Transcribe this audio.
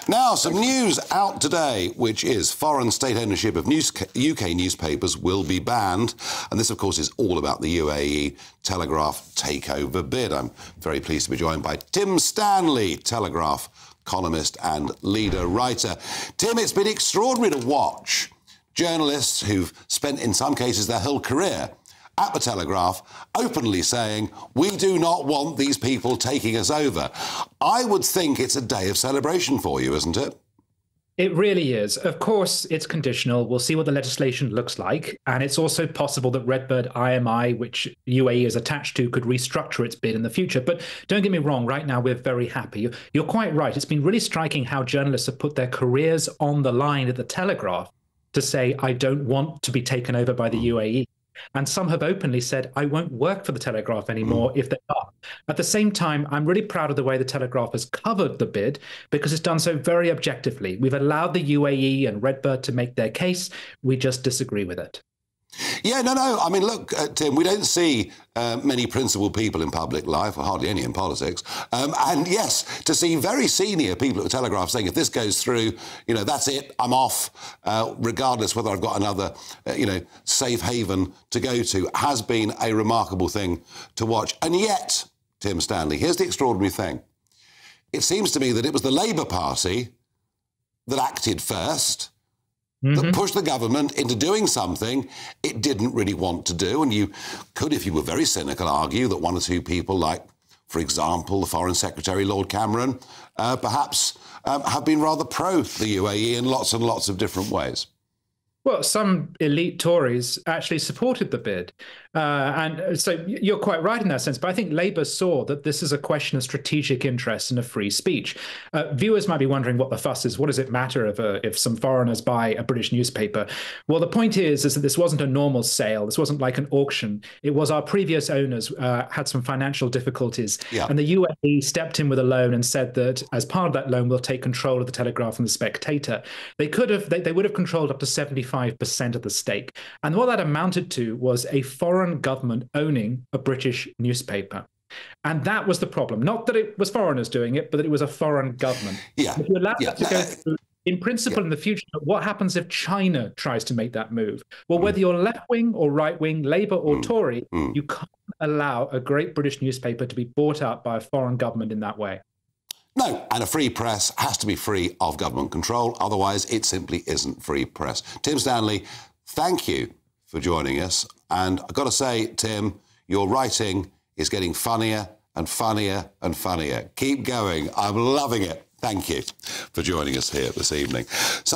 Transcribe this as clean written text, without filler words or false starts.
Now, some news out today, which is foreign state ownership of UK newspapers will be banned. And this, of course, is all about the UAE Telegraph takeover bid. I'm very pleased to be joined by Tim Stanley, Telegraph columnist and leader writer. Tim, it's been extraordinary to watch journalists who've spent, in some cases, their whole career at the Telegraph openly saying, we do not want these people taking us over. I would think it's a day of celebration for you, isn't it? It really is. Of course, it's conditional. We'll see what the legislation looks like. And it's also possible that Redbird IMI, which UAE is attached to, could restructure its bid in the future. But don't get me wrong, right now we're very happy. You're quite right. It's been really striking how journalists have put their careers on the line at the Telegraph to say, I don't want to be taken over by the UAE. And some have openly said, I won't work for the Telegraph anymore if they are. At the same time, I'm really proud of the way the Telegraph has covered the bid because it's done so very objectively. We've allowed the UAE and Redbird to make their case. We just disagree with it. Yeah, no. I mean, look, Tim, we don't see many principled people in public life, or hardly any in politics. And yes, to see very senior people at the Telegraph saying, if this goes through, you know, that's it, I'm off, regardless whether I've got another, safe haven to go to, has been a remarkable thing to watch. And yet, Tim Stanley, here's the extraordinary thing. It seems to me that it was the Labour Party that acted first, that pushed the government into doing something it didn't really want to do. And you could, if you were very cynical, argue that one or two people like, for example, the Foreign Secretary, Lord Cameron, perhaps have been rather pro the UAE in lots and lots of different ways. Well, some elite Tories actually supported the bid. And so you're quite right in that sense. But I think Labour saw that this is a question of strategic interest and of free speech. Viewers might be wondering what the fuss is. What does it matter if some foreigners buy a British newspaper? Well, the point is that this wasn't a normal sale. This wasn't like an auction. It was our previous owners had some financial difficulties. Yeah. And the UAE stepped in with a loan and said that as part of that loan, we'll take control of the Telegraph and the Spectator. They would have controlled up to 75% of the stake. And what that amounted to was a foreign government owning a British newspaper. And that was the problem. Not that it was foreigners doing it, but that it was a foreign government. Yeah. If you allow that to go through, in principle, in the future, what happens if China tries to make that move? Well, whether you're left-wing or right-wing, Labour or Tory, you can't allow a great British newspaper to be bought out by a foreign government in that way. No, and a free press has to be free of government control. Otherwise, it simply isn't free press. Tim Stanley, thank you for joining us. And I've got to say, Tim, your writing is getting funnier and funnier and funnier. Keep going. I'm loving it. Thank you for joining us here this evening.